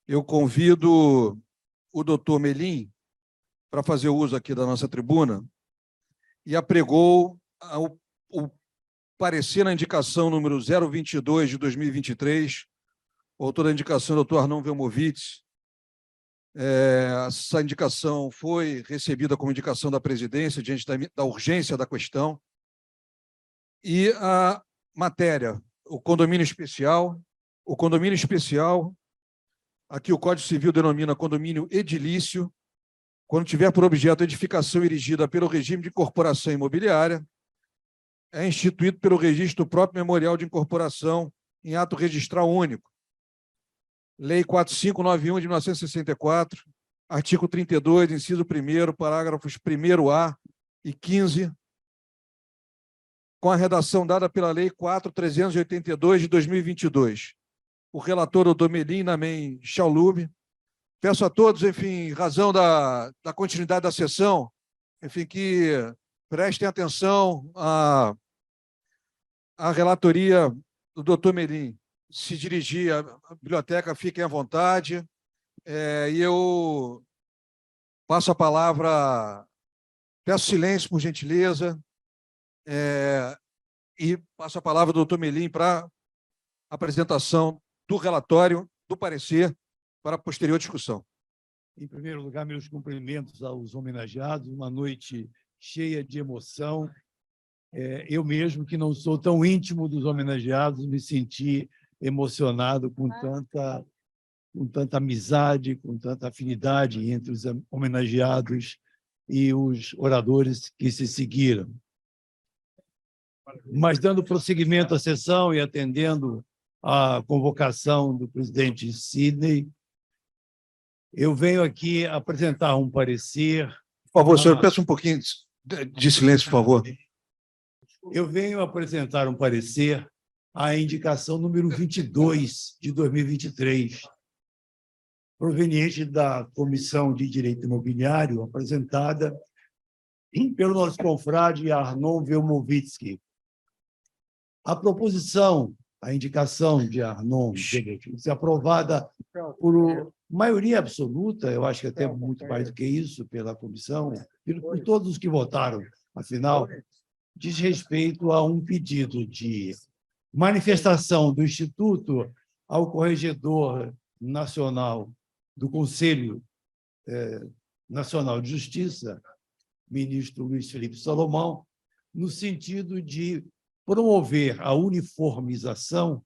Eu convido o doutor Melim para fazer uso aqui da nossa tribuna e apregou o parecer na indicação número 022 de 2023, o autor da indicação é o doutor Arnon Velmovitz. Essa indicação foi recebida como indicação da presidência diante da urgência da questão. E a matéria, o condomínio especial, aqui o Código Civil denomina condomínio edilício, quando tiver por objeto a edificação erigida pelo regime de incorporação imobiliária, é instituído pelo registro do próprio memorial de incorporação em ato registral único. Lei 4591 de 1964, artigo 32, inciso 1º, parágrafos 1º-A e 15, com a redação dada pela Lei 4.382 de 2022. O relator, doutor Melim Namen Chaulub. Peço a todos, enfim, em razão da continuidade da sessão, enfim, que prestem atenção à relatoria do doutor Melim. Se dirigir à biblioteca, fiquem à vontade. E eu passo a palavra, peço silêncio, por gentileza, e passo a palavra ao doutor Melim para a apresentação do relatório, do parecer, para a posterior discussão. Em primeiro lugar, meus cumprimentos aos homenageados, uma noite cheia de emoção. Eu mesmo, que não sou tão íntimo dos homenageados, me senti emocionado com tanta amizade, com tanta afinidade entre os homenageados e os oradores que se seguiram. Mas, dando prosseguimento à sessão e atendendo à convocação do presidente Sidney, eu venho aqui apresentar um parecer... Por favor, senhor, peço um pouquinho de silêncio, por favor. Eu venho apresentar um parecer à indicação número 22 de 2023, proveniente da Comissão de Direito Imobiliário, apresentada pelo nosso confrade Arnon Velmovitz. A proposição, a indicação de Arnon Velmovitz, aprovada por maioria absoluta, eu acho que até muito mais do que isso, pela comissão, por todos os que votaram, afinal, diz respeito a um pedido de manifestação do Instituto ao Corregedor Nacional do Conselho Nacional de Justiça, ministro Luiz Felipe Salomão, no sentido de promover a uniformização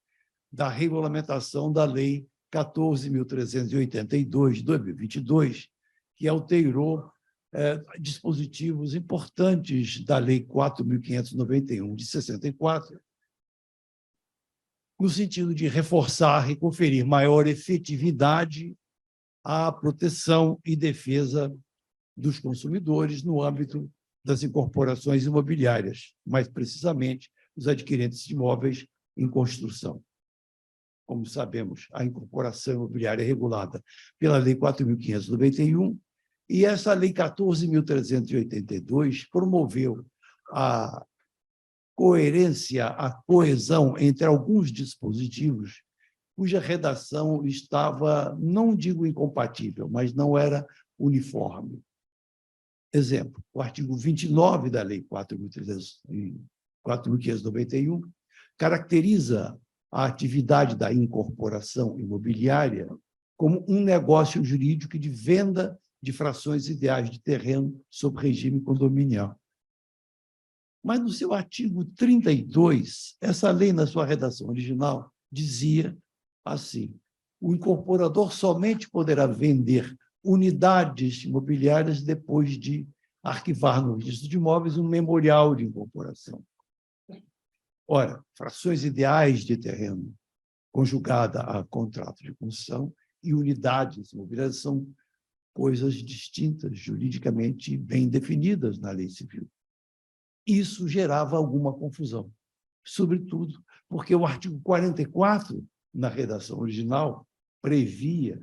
da regulamentação da Lei 14.382, de 2022, que alterou dispositivos importantes da Lei 4.591, de 64, no sentido de reforçar e conferir maior efetividade à proteção e defesa dos consumidores no âmbito das incorporações imobiliárias, mais precisamente os adquirentes de imóveis em construção. Como sabemos, a incorporação imobiliária é regulada pela Lei 4.591 e essa Lei 14.382 promoveu a coerência, a coesão entre alguns dispositivos cuja redação estava, não digo incompatível, mas não era uniforme. Exemplo, o artigo 29 da Lei 4.591 caracteriza a atividade da incorporação imobiliária como um negócio jurídico de venda de frações ideais de terreno sob regime condominial. Mas, no seu artigo 32, essa lei, na sua redação original, dizia assim: o incorporador somente poderá vender unidades imobiliárias depois de arquivar no registro de imóveis um memorial de incorporação. Ora, frações ideais de terreno conjugada a contrato de construção e unidades imobiliárias são coisas distintas, juridicamente bem definidas na lei civil. Isso gerava alguma confusão, sobretudo porque o artigo 44, na redação original, previa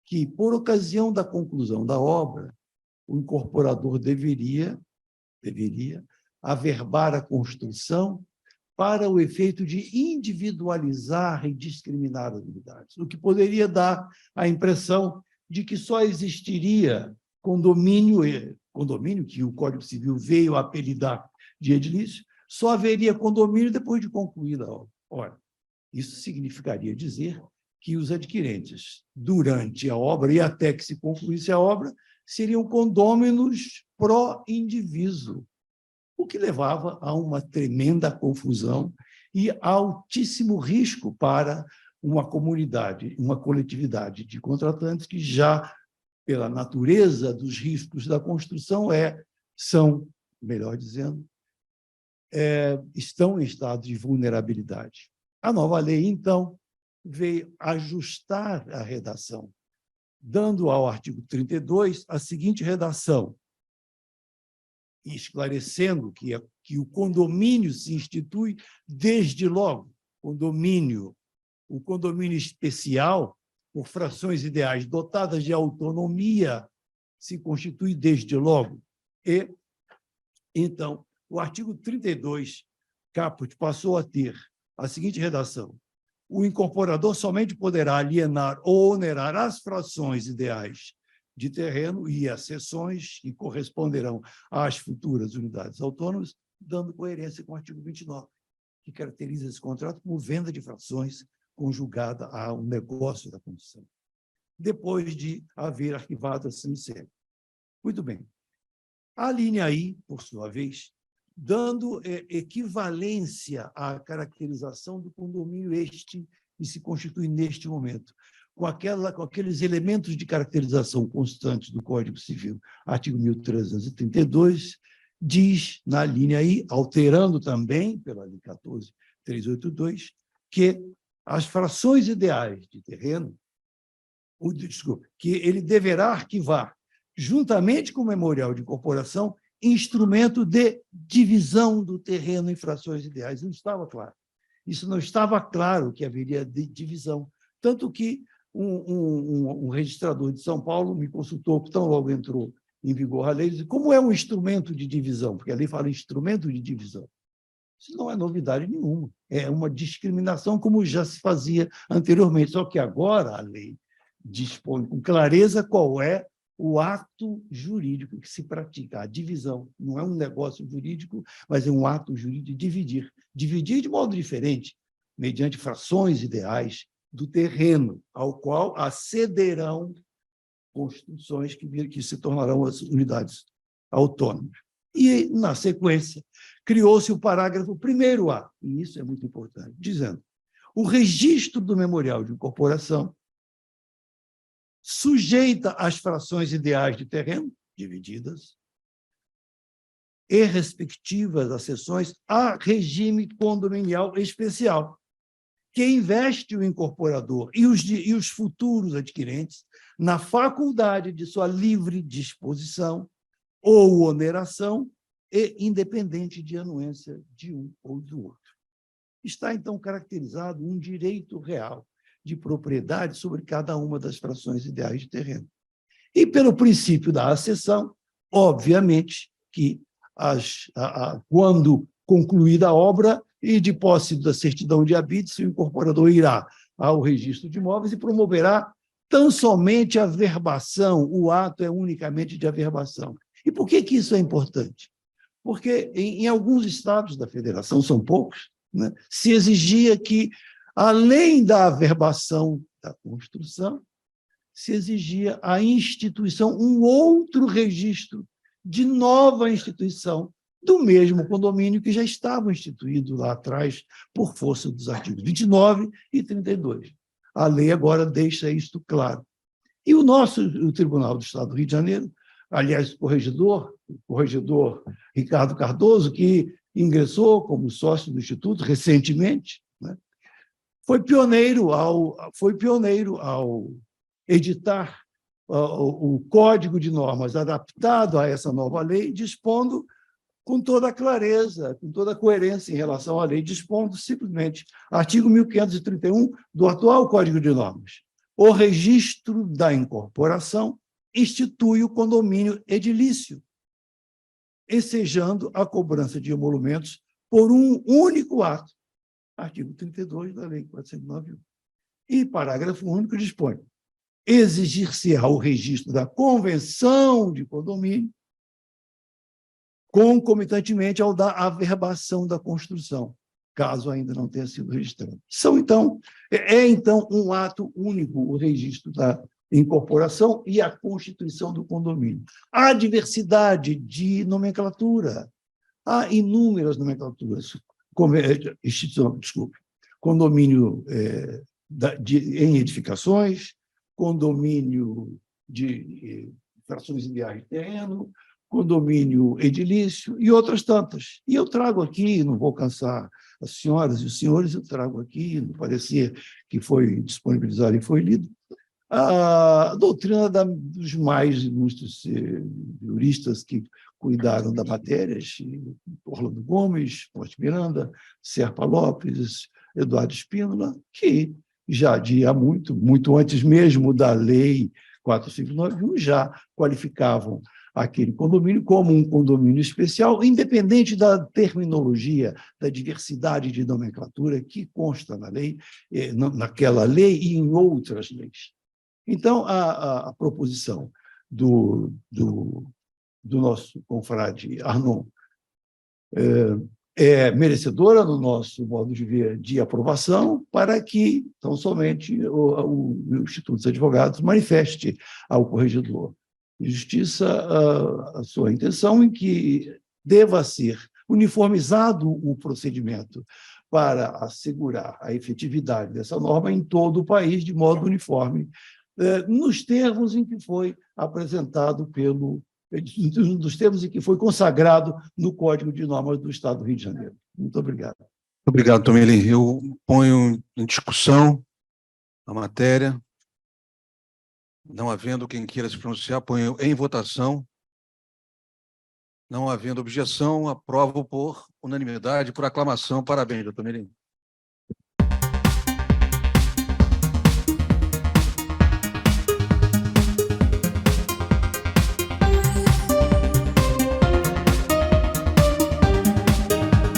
que, por ocasião da conclusão da obra, o incorporador deveria averbar a construção para o efeito de individualizar e discriminar as unidades, o que poderia dar a impressão de que só existiria condomínio que o Código Civil veio a apelidar de edilício, só haveria condomínio depois de concluída a obra. Ora, isso significaria dizer que os adquirentes, durante a obra e até que se concluísse a obra, seriam condôminos pró-indiviso, o que levava a uma tremenda confusão e altíssimo risco para uma comunidade, uma coletividade de contratantes que já, pela natureza dos riscos da construção, são, melhor dizendo, estão em estado de vulnerabilidade. A nova lei, então, veio ajustar a redação, dando ao artigo 32 a seguinte redação, esclarecendo que o condomínio se institui desde logo. O condomínio especial, por frações ideais dotadas de autonomia, se constitui desde logo. E, então, o artigo 32, caput, passou a ter a seguinte redação: o incorporador somente poderá alienar ou onerar as frações ideais de terreno e as seções que corresponderão às futuras unidades autônomas, dando coerência com o artigo 29, que caracteriza esse contrato como venda de frações conjugada a um negócio da construção, depois de haver arquivado a SMCM. Muito bem. A linha I, por sua vez, dando equivalência à caracterização do condomínio que se constitui neste momento, com aqueles elementos de caracterização constantes do Código Civil, artigo 1332, diz na linha I, alterando também pela lei 14.382, que as frações ideais de terreno, que ele deverá arquivar, juntamente com o memorial de incorporação, instrumento de divisão do terreno em frações ideais. Não estava claro. Isso não estava claro que haveria divisão. Tanto que um registrador de São Paulo me consultou, tão logo entrou em vigor a lei, disse, como é um instrumento de divisão? Porque a lei fala instrumento de divisão. Isso não é novidade nenhuma. É uma discriminação como já se fazia anteriormente. Só que agora a lei dispõe com clareza qual é o ato jurídico que se pratica. A divisão não é um negócio jurídico, mas é um ato jurídico de dividir. Dividir de modo diferente, mediante frações ideais do terreno, ao qual acederão construções que se tornarão as unidades autônomas. E, na sequência, criou-se o parágrafo 1º-A, e isso é muito importante, dizendo: o registro do memorial de incorporação sujeita as frações ideais de terreno, divididas, e respectivas às seções, a regime condominial especial, que investe o incorporador e os futuros adquirentes na faculdade de sua livre disposição ou oneração e independente de anuência de um ou do outro. Está, então, caracterizado um direito real de propriedade sobre cada uma das frações ideais de terreno. E, pelo princípio da acessão, obviamente que, quando concluída a obra e de posse da certidão de habite, o incorporador irá ao registro de imóveis e promoverá tão somente a verbação, o ato é unicamente de averbação. E por que isso é importante? Porque em alguns estados da federação, são poucos, né, se exigia que, além da averbação da construção, se exigia a instituição, um outro registro de nova instituição do mesmo condomínio que já estava instituído lá atrás por força dos artigos 29 e 32. A lei agora deixa isto claro. E o Tribunal do Estado do Rio de Janeiro, aliás, o corregedor Ricardo Cardoso, que ingressou como sócio do Instituto recentemente, né, foi pioneiro ao editar o Código de Normas adaptado a essa nova lei, dispondo com toda a clareza, com toda a coerência em relação à lei, dispondo simplesmente, artigo 1531 do atual Código de Normas: o registro da incorporação institui o condomínio edilício, ensejando a cobrança de emolumentos por um único ato. Artigo 32 da Lei 491. E parágrafo único dispõe: exigir-se-á o registro da convenção de condomínio concomitantemente ao da averbação da construção, caso ainda não tenha sido registrado. Então um ato único o registro da incorporação e a constituição do condomínio. Há diversidade de nomenclatura, há inúmeras nomenclaturas. Condomínio em edificações, condomínio de frações ideais de terreno, condomínio edilício e outras tantas. E eu trago aqui, não vou cansar as senhoras e os senhores, eu trago aqui, no parecer que foi disponibilizado e foi lido, a doutrina dos mais ilustres juristas que cuidaram da matéria, Orlando Gomes, Ponte Miranda, Serpa Lopes, Eduardo Spínola, que já há muito antes mesmo da Lei 4591, já qualificavam aquele condomínio como um condomínio especial, independente da terminologia, da diversidade de nomenclatura que consta na lei, naquela lei e em outras leis. Então, a proposição do nosso confrade Arnon é merecedora, no nosso modo de ver, de aprovação, para que, tão somente, o Instituto dos Advogados manifeste ao Corregedor de Justiça a sua intenção em que deva ser uniformizado o procedimento para assegurar a efetividade dessa norma em todo o país, de modo uniforme, nos termos em que foi apresentado nos termos em que foi consagrado no Código de Normas do Estado do Rio de Janeiro. Muito obrigado. Obrigado, Tomelin. Eu ponho em discussão a matéria. Não havendo quem queira se pronunciar, ponho em votação. Não havendo objeção, aprovo por unanimidade, por aclamação. Parabéns, doutor Tomelin.